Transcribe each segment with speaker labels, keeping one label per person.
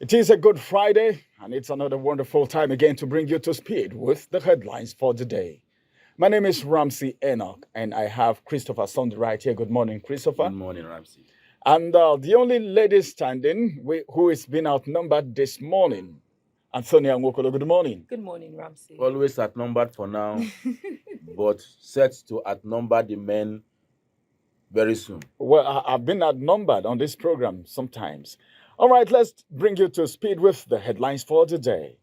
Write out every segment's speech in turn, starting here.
Speaker 1: It is a good Friday, and it's another wonderful time again to bring you to speed with the headlines for the day. My name is Ramsey Enoch, and I have Christopher Sunday right here. Good morning,
Speaker 2: Good
Speaker 1: Christopher.
Speaker 2: morning, Ramsey.
Speaker 1: And the only lady standing who is being outnumbered this morning, Antonia Nwokolo. Good morning.
Speaker 3: Good morning, Ramsey.
Speaker 2: Always outnumbered for now, but set to outnumber the men very soon.
Speaker 1: Well, I've been outnumbered on this program sometimes. All right, let's bring you to speed with the headlines for the day.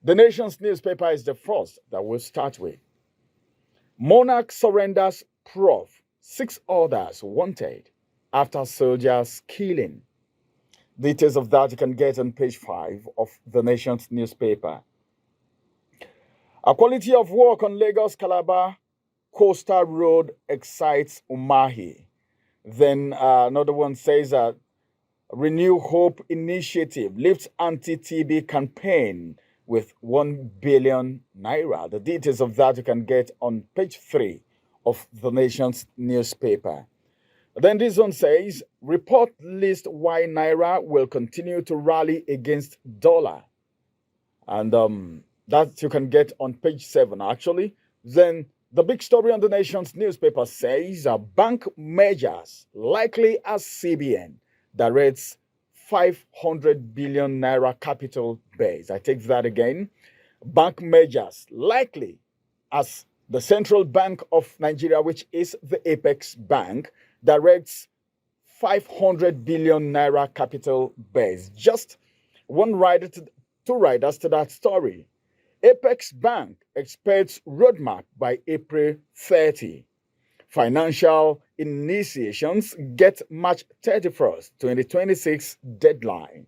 Speaker 1: The nation's newspaper is the first that we'll start with. Monarch surrenders Prof. 6 others wanted after soldiers killing. Details of that you can get on page 5 of the nation's newspaper. A quality of work on Lagos Calabar Coastal Road excites Umahi. Then another one says Renew Hope Initiative lifts anti-TB campaign with 1 billion naira. The details of that you can get on page 3 of the nation's newspaper. Then this one says, report list why naira will continue to rally against dollar. And that you can get on page 7 actually. Then the big story on the nation's newspaper says bank measures likely as CBN directs 500 billion naira capital base. I take that again. Bank measures likely as the Central Bank of Nigeria, which is the Apex Bank, directs 500 billion naira capital base. Just two riders to that story. Apex Bank expects roadmap by April 30. Financial initiations get March 31st, 2026 deadline.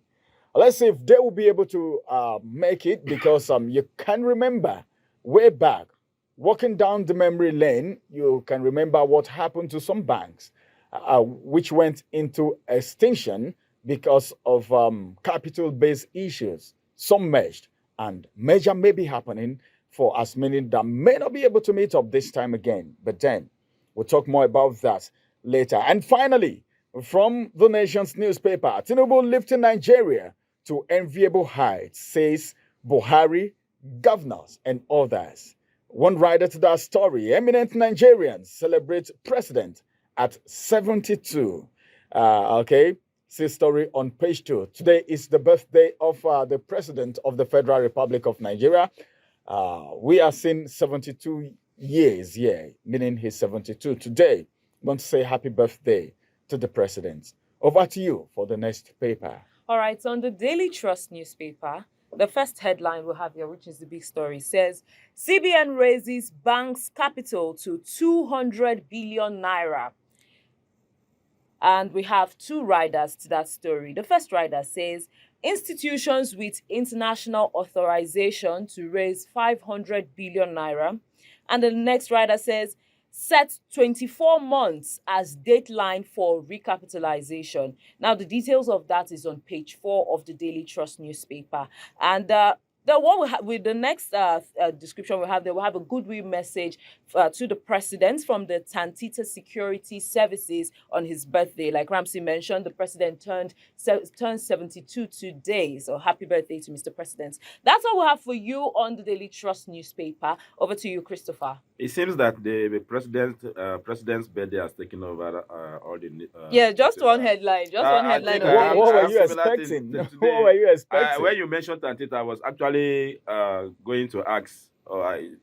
Speaker 1: Let's see if they will be able to make it because you can remember way back, walking down the memory lane, you can remember what happened to some banks which went into extinction because of capital-based issues. Some merged, and merger may be happening for as many that may not be able to meet up this time again. But then we'll talk more about that later. And finally, from the nation's newspaper, Tinubu lifting Nigeria to enviable heights, says Buhari, governors, and others. One rider to that story, eminent Nigerians celebrate president at 72. Okay. See story on page 2. Today is the birthday of the President of the Federal Republic of Nigeria. We are seeing 72 years, meaning he's 72 today. I want to say happy birthday to the President. Over to you for the next paper.
Speaker 3: All right, so on the Daily Trust newspaper, the first headline we'll have here, which is the big story, says CBN raises bank's capital to 200 billion naira. And we have two riders to that story. The first rider says, institutions with international authorization to raise 500 billion naira. And the next rider says, set 24 months as deadline for recapitalization. Now, the details of that is on page 4 of the Daily Trust newspaper. And the one we have with the next description we have there, we have a goodwill message to the president from the Tantita Security Services on his birthday. Like Ramsey mentioned, the president turned 72 today. So happy birthday to Mr. President. That's all we have for you on the Daily Trust newspaper. Over to you, Christopher.
Speaker 2: It seems that the president's birthday has taken over all the.
Speaker 3: Yeah, just one headline. Just one headline.
Speaker 1: What were you expecting? What were you expecting?
Speaker 2: When you mentioned Tantita, I was actually going to ask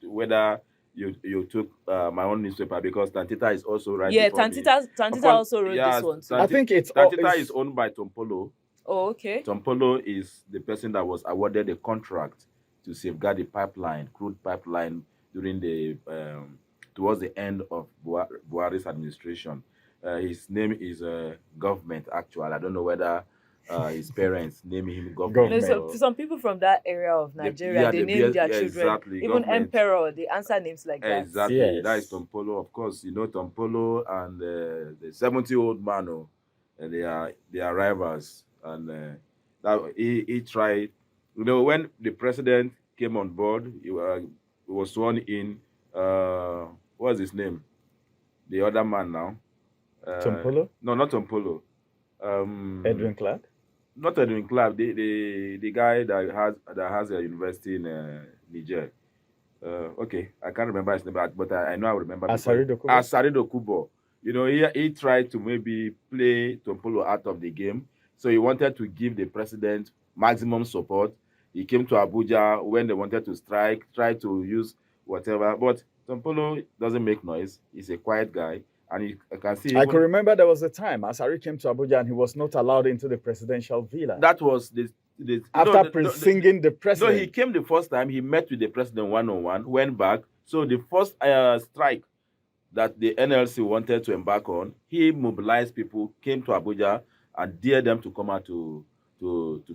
Speaker 2: whether you took my own newspaper because Tantita is also right.
Speaker 3: Yeah, Tantita also wrote this one.
Speaker 1: I think
Speaker 2: Tantita is owned by Tompolo.
Speaker 3: Oh, okay.
Speaker 2: Tompolo is the person that was awarded a contract to safeguard the pipeline, crude pipeline, during the towards the end of Buhari's administration. His name is Government. Actually, I don't know whether his parents name him Government.
Speaker 3: So some people from that area of Nigeria, they name their children.
Speaker 2: Exactly,
Speaker 3: even
Speaker 2: government.
Speaker 3: Emperor, they answer names like that.
Speaker 2: Exactly,
Speaker 1: Yes.
Speaker 2: That is Tompolo. Of course, you know Tompolo and the 70-year-old man. They are rivals, and that he tried. You know, when the president came on board, he was sworn in. What's his name? The other man now.
Speaker 1: Tompolo?
Speaker 2: No, not Tompolo.
Speaker 1: Edwin Clark?
Speaker 2: not Edwin Clark, the guy that has a university in Niger. Okay, I can't remember his name, but I know I will remember because
Speaker 1: Asari Dokubo?
Speaker 2: Asarido Kubo. You know, he tried to maybe play Tompolo out of the game. So he wanted to give the president maximum support. He came to Abuja when they wanted to strike, try to use whatever. But Tompolo doesn't make noise. He's a quiet guy. And I can see
Speaker 1: I
Speaker 2: even
Speaker 1: can remember there was a time Asari came to Abuja and he was not allowed into the presidential villa.
Speaker 2: that was
Speaker 1: After singing the
Speaker 2: No,
Speaker 1: president.
Speaker 2: he came the first time. He met with the president one-on-one, went back. So the first strike that the NLC wanted to embark on, he mobilized people, came to Abuja, and dared them to come out to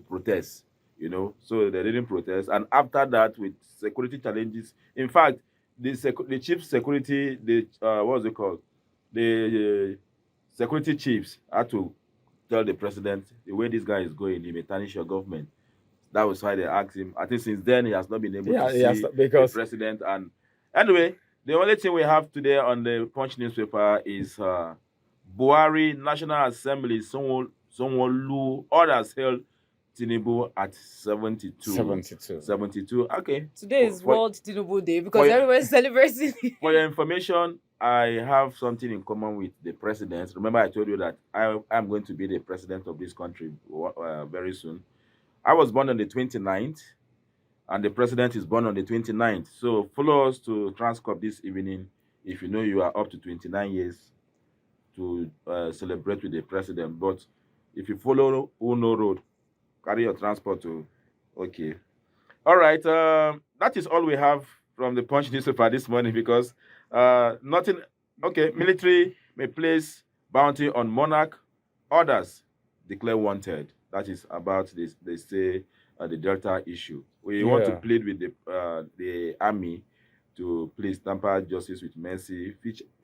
Speaker 2: protest. You know, so they didn't protest. And after that, with security challenges, in fact, the chief security, what's it called? The security chiefs had to tell the president the way this guy is going, he may tarnish your government. That was why they asked him. I think since then he has not been able to see the president. And anyway, the only thing we have today on the Punch newspaper is Buhari National Assembly Sonwolu orders held Tinubu at 72. 72. Okay.
Speaker 3: Today is World Tinubu Day because everyone's celebrating.
Speaker 2: For your information, I have something in common with the president. Remember, I told you that I'm going to be the president of this country very soon. I was born on the 29th, and the president is born on the 29th. So follow us to Transcorp this evening if you know you are up to 29 years to celebrate with the president. But if you follow Uno Road, carry your transport to. Okay. All right. That is all we have from the Punch newspaper this morning because nothing. Okay. Military may place bounty on monarch. Others declare wanted. That is about this. They say the Delta issue. We want to plead with the army to please tamper justice with mercy,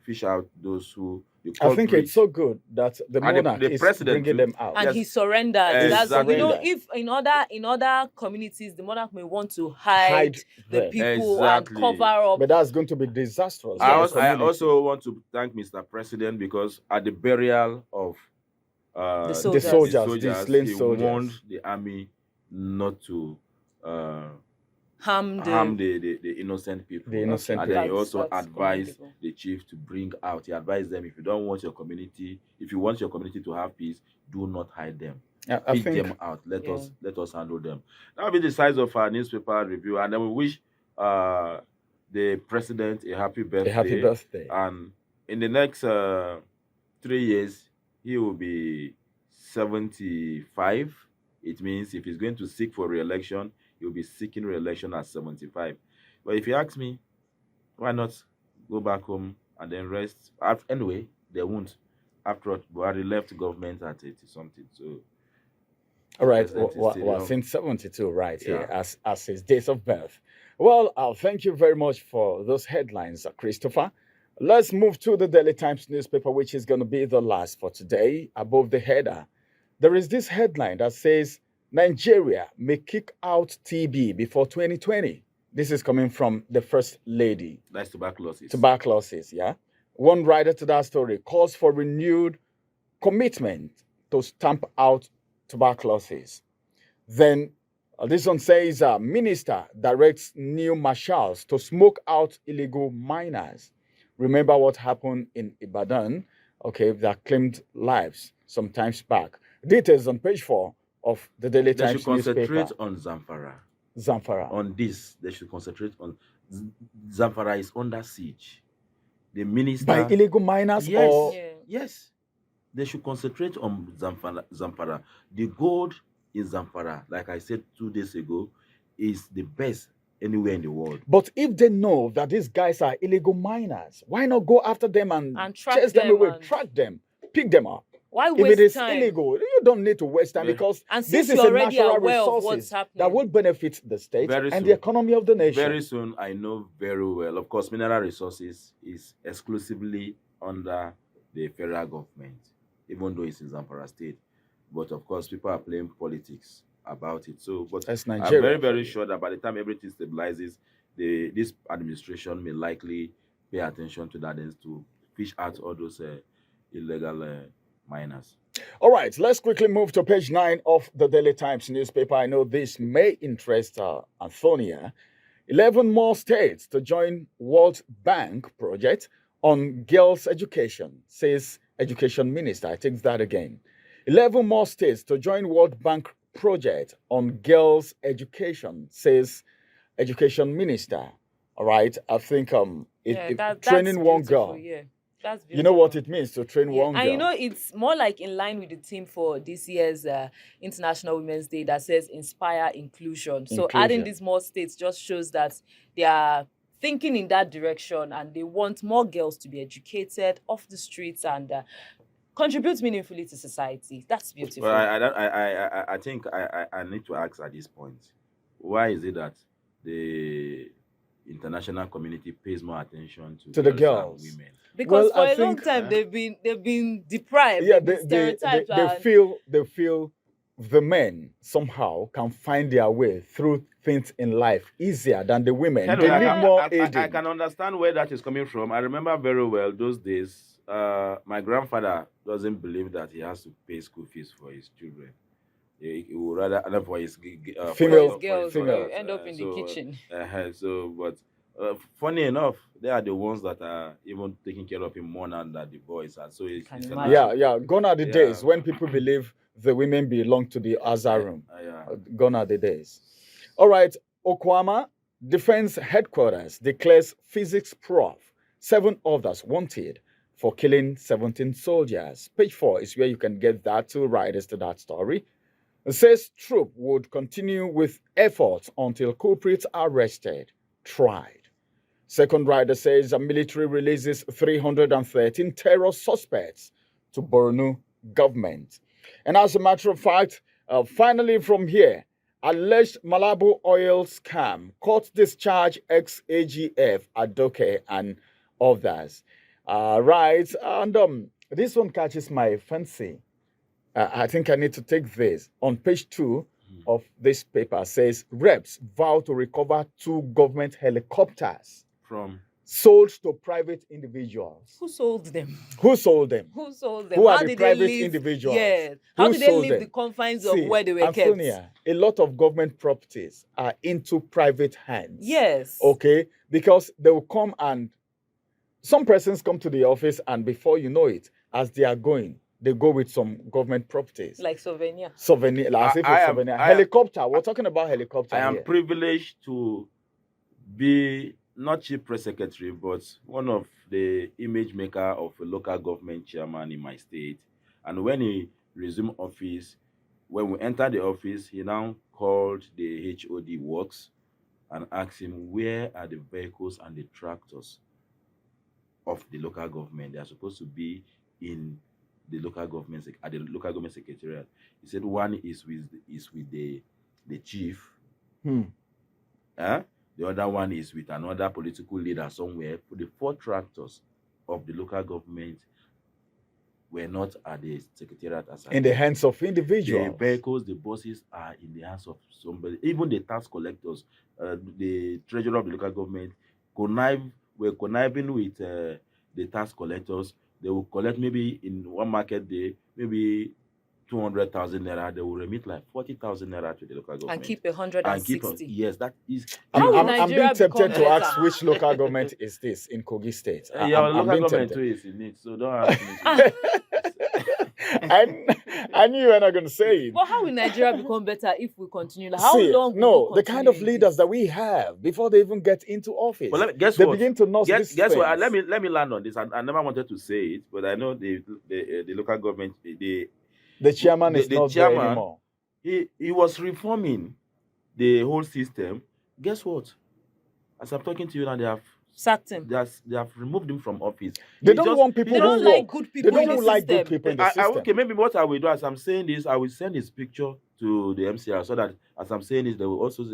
Speaker 2: fish out those who.
Speaker 1: I think it's so good that the monarch is bringing them out,
Speaker 3: and he surrendered.
Speaker 2: Exactly.
Speaker 3: You know, if in other communities, the monarch may want to hide the people and cover up,
Speaker 1: but that's going to be disastrous.
Speaker 2: I also want to thank Mr. President because at the burial of
Speaker 1: the soldiers, the slain soldiers,
Speaker 2: he warned the army not to harm the innocent people.
Speaker 1: And
Speaker 2: then he also advised the chief to bring out. He advised them, if you don't want your community, if you want your community to have peace, do not hide them. Pick them out. Let us handle them. That will be the size of our newspaper review, and then we wish the president a happy birthday. And in the next 3 years, he will be 75. It means if he's going to seek for re-election, he'll be seeking re-election at 75. But if you ask me, why not go back home and then rest? Anyway, they won't. After all, Buhari left government at 80-something. So,
Speaker 1: all right, since 72, right here as his date of birth. Well, thank you very much for those headlines, Christopher. Let's move to the Daily Times newspaper, which is going to be the last for today. Above the header, there is this headline that says, Nigeria may kick out TB before 2020. This is coming from the First Lady.
Speaker 2: That's tuberculosis.
Speaker 1: Tuberculosis, yeah. One writer to that story calls for renewed commitment to stamp out tuberculosis. Then this one says, Minister directs new marshals to smoke out illegal miners. Remember what happened in Ibadan, that claimed lives some times back. Details on page 4 of the Daily Times newspaper.
Speaker 2: They should concentrate on Zamfara. On this, they should concentrate on Zamfara is under siege. The minister
Speaker 1: by illegal miners.
Speaker 2: Yes. They should concentrate on Zamfara. The gold in Zamfara, like I said 2 days ago, is the best anywhere in the world.
Speaker 1: But if they know that these guys are illegal miners, why not go after them and chase them away, track them, pick them up?
Speaker 3: Why waste
Speaker 1: time? If it is
Speaker 3: time?
Speaker 1: Illegal, you don't need to waste time because this is a natural resource that will benefit the state and the economy of the nation.
Speaker 2: Very soon, I know very well. Of course, mineral resources is exclusively under the federal government, even though it's in Zamfara state. But of course, people are playing politics about it. So, but I'm very, very sure that by the time everything stabilizes, this administration may likely pay attention to that and to fish out all those illegal minors.
Speaker 1: All right, let's quickly move to page 9 of the Daily Times newspaper. I know this may interest Antonia. 11 more states to join World Bank project on girls' education, says Education Minister. I take that again. 11 more states to join World Bank project on girls' education, says Education Minister. All right, I think training one girl.
Speaker 3: Yeah. That's beautiful.
Speaker 1: You know what it means to train one girl.
Speaker 3: And you know, it's more like in line with the theme for this year's International Women's Day that says inspire inclusion. So adding these more states just shows that they are thinking in that direction and they want more girls to be educated off the streets and contribute meaningfully to society. That's beautiful.
Speaker 2: Well, I think I need to ask at this point, why is it that the international community pays more attention to
Speaker 1: the girls
Speaker 2: and women?
Speaker 3: Because for a long time they've been deprived.
Speaker 1: Yeah,
Speaker 3: they
Speaker 1: feel the men somehow can find their way through things in life easier than the women.
Speaker 2: Anyway,
Speaker 1: they need more aiding.
Speaker 2: I can understand where that is coming from. I remember very well those days. My grandfather doesn't believe that he has to pay school fees for his children. He would rather for his
Speaker 1: female
Speaker 3: girls end up in the kitchen.
Speaker 2: But funny enough, they are the ones that are even taking care of him more than the boys are. So
Speaker 1: gone are the days when people believe the women belong to the other room. Gone are the days. All right, Okwama Defense Headquarters declares physics prof 7 others wanted for killing 17 soldiers. Page 4 is where you can get that to riders to that story. It says troop would continue with efforts until culprits are arrested, tried. Second rider says the military releases 313 terror suspects to Borno government. And as a matter of fact, finally from here, alleged Malabo oil scam, court discharge ex-AGF, Adoke, and others. Right, and this one catches my fancy. I think I need to take this. On page 2 of this paper says, reps vow to recover 2 government helicopters
Speaker 2: from
Speaker 1: sold to private individuals.
Speaker 3: Who sold them?
Speaker 1: Who sold them?
Speaker 3: Who sold them?
Speaker 1: Who are the private individuals?
Speaker 3: Yeah. How did they leave the confines of where they were kept?
Speaker 1: A lot of government properties are into private hands.
Speaker 3: Yes.
Speaker 1: Okay? Because they will come and some persons come to the office and before you know it, as they are going, they go with some government properties.
Speaker 3: Like souvenir.
Speaker 1: Helicopter. We're talking about helicopter.
Speaker 2: I am privileged to be not chief press secretary, but one of the image maker of a local government chairman in my state. And when he resumed office, when we entered the office, he now called the HOD works and asked him, where are the vehicles and the tractors of the local government? They are supposed to be in the local government at the local government secretariat. He said one is with the chief. The other one is with another political leader somewhere. For the 4 tractors of the local government were not at the secretariat as
Speaker 1: in the hands of individuals.
Speaker 2: The vehicles, the buses are in the hands of somebody. Even the tax collectors, the treasurer of the local government were conniving with the tax collectors. They will collect maybe in one market day, maybe 200,000 naira. They will remit like 40,000 naira to the local government
Speaker 3: and keep 160.
Speaker 2: Yes, that is.
Speaker 1: I'm being tempted to ask which local government is this in Kogi State.
Speaker 2: Local government too is in it, so don't ask me.
Speaker 1: I knew you were not going to say it.
Speaker 3: But how will Nigeria become better if we continue? How long?
Speaker 1: The kind of leaders that we have before they even get into office.
Speaker 2: Well, guess
Speaker 1: they
Speaker 2: what?
Speaker 1: begin to nurse this.
Speaker 2: Guess what? Let me land on this. I never wanted to say it, but I know the local government, the
Speaker 1: chairman is not there anymore.
Speaker 2: He was reforming the whole system. Guess what? As I'm talking to you now, they have
Speaker 3: sacked him.
Speaker 2: They have removed him from office.
Speaker 1: They don't want people.
Speaker 3: They don't like good people.
Speaker 1: They don't like good people in the system.
Speaker 2: Okay, maybe what I will do as I'm saying this, I will send his picture to the MCR so that as I'm saying this, they will also.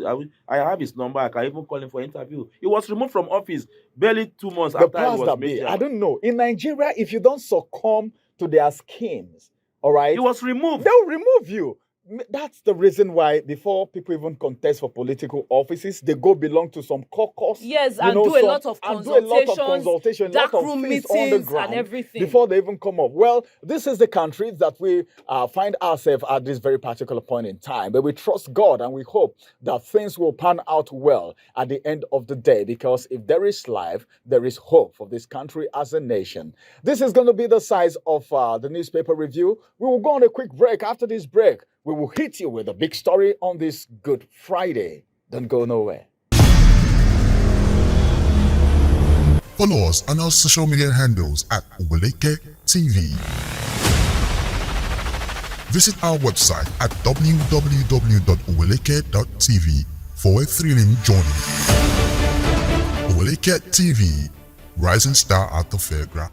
Speaker 2: I have his number. I can even call him for interview. He was removed from office barely 2 months after he was made.
Speaker 1: I don't know. In Nigeria, if you don't succumb to their schemes, all right,
Speaker 2: he was removed.
Speaker 1: They'll remove you. that's the reason why before people even contest for political offices, they go belong to some caucus.
Speaker 3: Yes, and do a lot of
Speaker 1: and do a lot of
Speaker 3: consultations,
Speaker 1: consultation, a lot
Speaker 3: dark
Speaker 1: of
Speaker 3: room
Speaker 1: things on the
Speaker 3: meetings, and
Speaker 1: ground
Speaker 3: everything.
Speaker 1: before they even come up. Well, this is the country that we find ourselves at this very particular point in time. But we trust God and we hope that things will pan out well at the end of the day, because if there is life, there is hope for this country as a nation. This is going to be the size of the newspaper review. We will go on a quick break. After this break, we will hit you with a big story on this Good Friday. Don't go nowhere.
Speaker 4: Follow us on our social media handles at Oweleke TV. Visit our website at www.oweleketv for a thrilling journey. Oweleke TV, rising star at the fairground.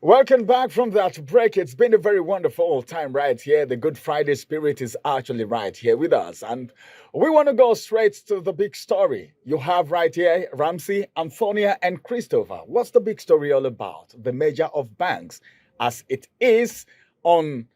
Speaker 1: Welcome back from that break. It's been a very wonderful time right here. The Good Friday spirit is actually right here with us. And we want to go straight to the big story. You have right here Ramsey, Antonia, and Christopher. What's the big story all about? The merger of banks as it is on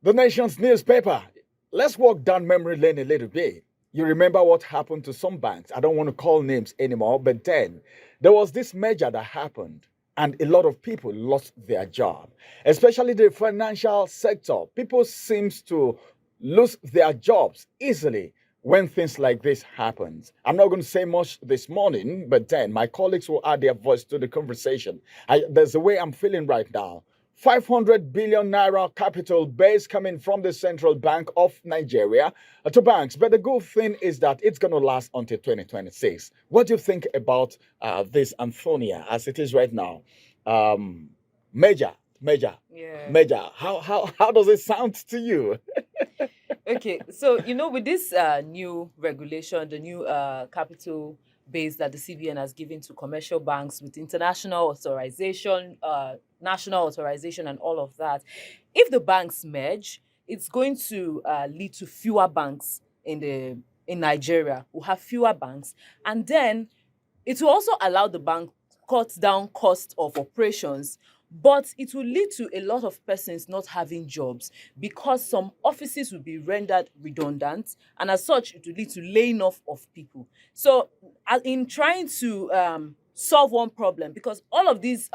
Speaker 1: the nation's newspaper. Let's walk down memory lane a little bit. You remember what happened to some banks. I don't want to call names anymore, but then there was this merger that happened. And a lot of people lost their job, especially the financial sector. People seem to lose their jobs easily when things like this happens. I'm not going to say much this morning, but then my colleagues will add their voice to the conversation. There's the way I'm feeling right now. 500 billion naira capital base coming from the Central Bank of Nigeria to banks. But the good thing is that it's going to last until 2026. What do you think about this, Antonia, as it is right now? Major. How does it sound to you?
Speaker 3: Okay, so with this new regulation, the new capital base that the CBN has given to commercial banks with international authorization, national authorization, and all of that, if the banks merge, it's going to lead to fewer banks in Nigeria. We'll have fewer banks, and then it will also allow the bank cut down cost of operations. But it will lead to a lot of persons not having jobs because some offices will be rendered redundant, and as such, it will lead to laying off of people. So, in trying to solve one problem, because all of these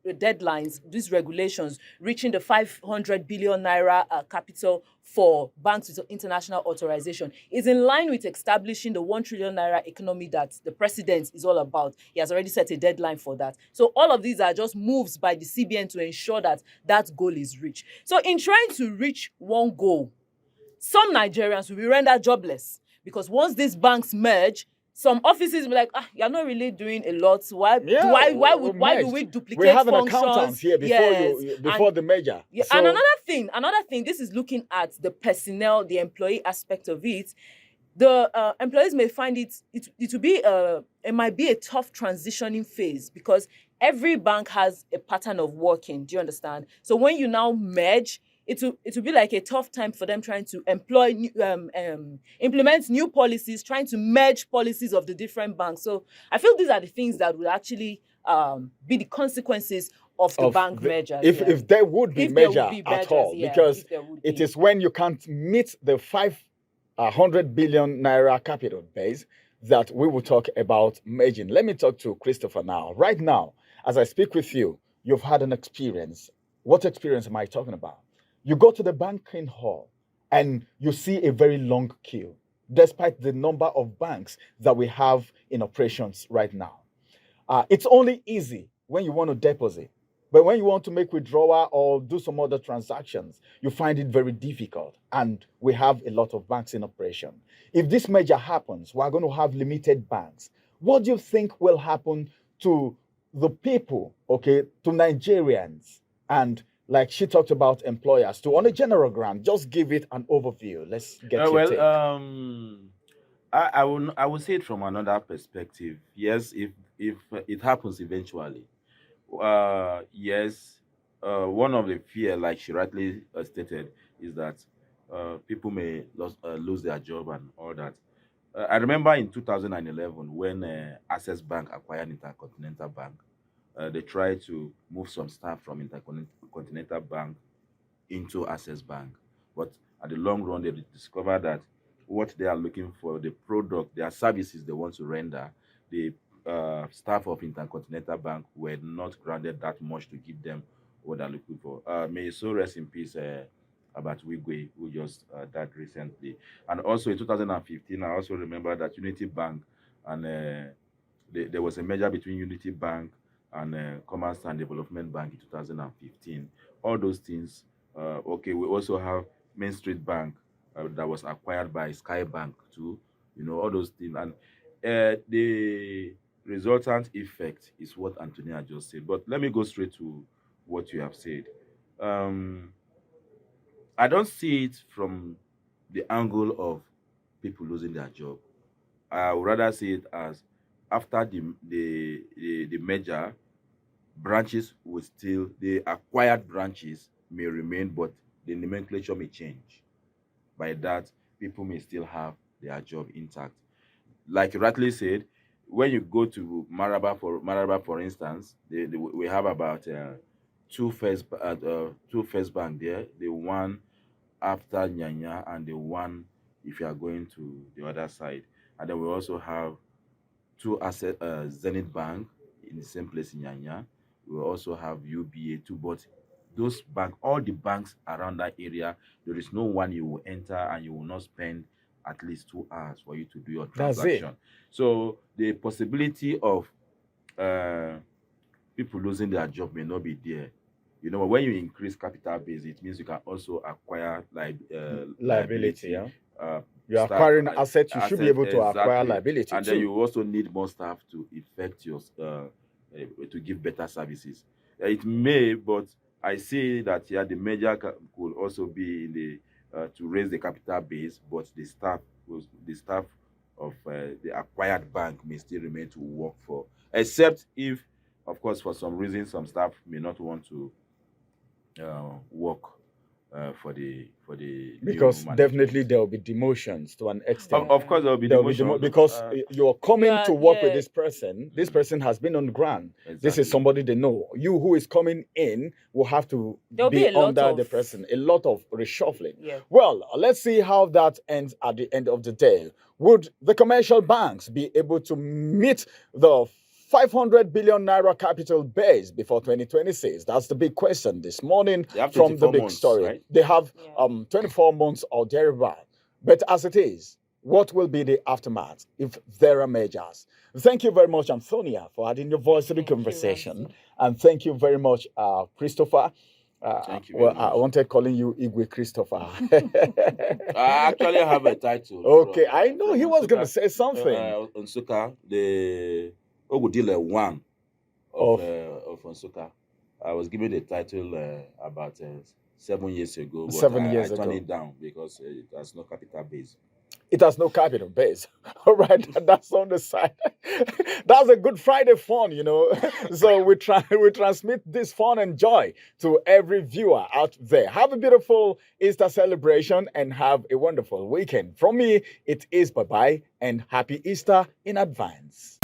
Speaker 3: deadlines, these regulations, reaching the 500 billion naira capital for banks with international authorization is in line with establishing the 1 trillion naira economy that the president is all about. He has already set a deadline for that. So all of these are just moves by the CBN to ensure that that goal is reached. So in trying to reach one goal, some Nigerians will be rendered jobless because once these banks merge, some offices will be like, you're not really doing a lot. Why do we duplicate functions?
Speaker 1: We have an accountant here before the merger.
Speaker 3: Yeah. So, and another thing, this is looking at the personnel, the employee aspect of it. The employees may find it might be a tough transitioning phase because every bank has a pattern of working. Do you understand? So when you now merge, it will be like a tough time for them trying to implement new policies, trying to merge policies of the different banks. So I feel these are the things that will actually be the consequences of the bank merger.
Speaker 1: If there would be merger at all, because it is when you can't meet the 500 billion naira capital base that we will talk about merging. Let me talk to Christopher now. Right now, as I speak with you, you've had an experience. What experience am I talking about? You go to the banking hall and you see a very long queue, despite the number of banks that we have in operations right now. It's only easy when you want to deposit, but when you want to make withdrawal or do some other transactions, you find it very difficult. And we have a lot of banks in operation. If this merger happens, we're going to have limited banks. What do you think will happen to the people, to Nigerians, and like she talked about employers, to on a general ground, just give it an overview. Let's get your take.
Speaker 2: I will say it from another perspective. Yes, if it happens eventually, yes, one of the fear, like she rightly stated, is that people may lose their job and all that. I remember in 2011 when Access Bank acquired Intercontinental Bank. they tried to move some staff from Intercontinental Bank into Access Bank. But at the long run, they discovered that what they are looking for, the product, their services they want to render, the staff of Intercontinental Bank were not grounded that much to give them what they're looking for. May his soul rest in peace, about Wigwe, who just died recently. And also in 2015, I also remember that Unity Bank and there was a merger between Unity Bank and Commerce and Development Bank in 2015. All those things. Okay, we also have Main Street Bank that was acquired by Sky Bank too. All those things. And the resultant effect is what Antonia just said. But let me go straight to what you have said. I don't see it from the angle of people losing their job. I would rather see it as after the merger, branches will still, the acquired branches may remain, but the nomenclature may change. By that, people may still have their job intact. Like you rightly said, when you go to Maraba, for instance, we have about two first bank there. The one after Nyanya and the one if you are going to the other side. And then we also have two asset Zenith Bank in the same place in Nyanya. We also have UBA too, but those bank, all the banks around that area, there is no one you will enter and you will not spend at least 2 hours for you to do your transaction. So the possibility of people losing their job may not be there. When you increase capital base, it means you can also acquire liability.
Speaker 1: Yeah. You're acquiring assets, you should be able to acquire liability
Speaker 2: and
Speaker 1: too.
Speaker 2: then you also need more staff to effect your to give better services. It may, but I see that the merger could also be in the to raise the capital base, but the staff of the acquired bank may still remain to work for, except if, of course, for some reason, some staff may not want to work for the
Speaker 1: because
Speaker 2: new
Speaker 1: definitely there will be demotions to an extent.
Speaker 2: Of course, there will be demotion
Speaker 1: because you're coming to work with
Speaker 3: yeah.
Speaker 1: this person. This person has been on the ground.
Speaker 2: Exactly.
Speaker 1: This is somebody they know. You who is coming in will have to
Speaker 3: There'll be a lot
Speaker 1: under
Speaker 3: of-
Speaker 1: the person. A lot of reshuffling.
Speaker 3: Yeah.
Speaker 1: Well, let's see how that ends at the end of the day. Would the commercial banks be able to meet the 500 billion naira capital base before 2026? That's the big question this morning from the big
Speaker 2: months,
Speaker 1: story.
Speaker 2: right?
Speaker 1: They have
Speaker 3: Yeah.
Speaker 1: 24 months or thereabout. But as it is, what will be the aftermath if there are measures? Thank you very much, Antonia, for adding your voice to the
Speaker 3: Thank you,
Speaker 1: conversation.
Speaker 3: Ramsey.
Speaker 1: And thank you very much, Christopher.
Speaker 2: Thank you very
Speaker 1: I
Speaker 2: much.
Speaker 1: wanted calling you Igwe Christopher.
Speaker 2: I actually have a title.
Speaker 1: Okay, I know he was going to say something.
Speaker 2: Nsukka, the Ogudile one of Nsukka. I was given the title about 7 years ago. But
Speaker 1: 7 years
Speaker 2: I turned
Speaker 1: ago.
Speaker 2: it down because it has no capital base.
Speaker 1: It has no capital base. All right, that's on the side. That's a Good Friday fun, So we transmit this fun and joy to every viewer out there. Have a beautiful Easter celebration and have a wonderful weekend. From me, it is bye-bye and happy Easter in advance.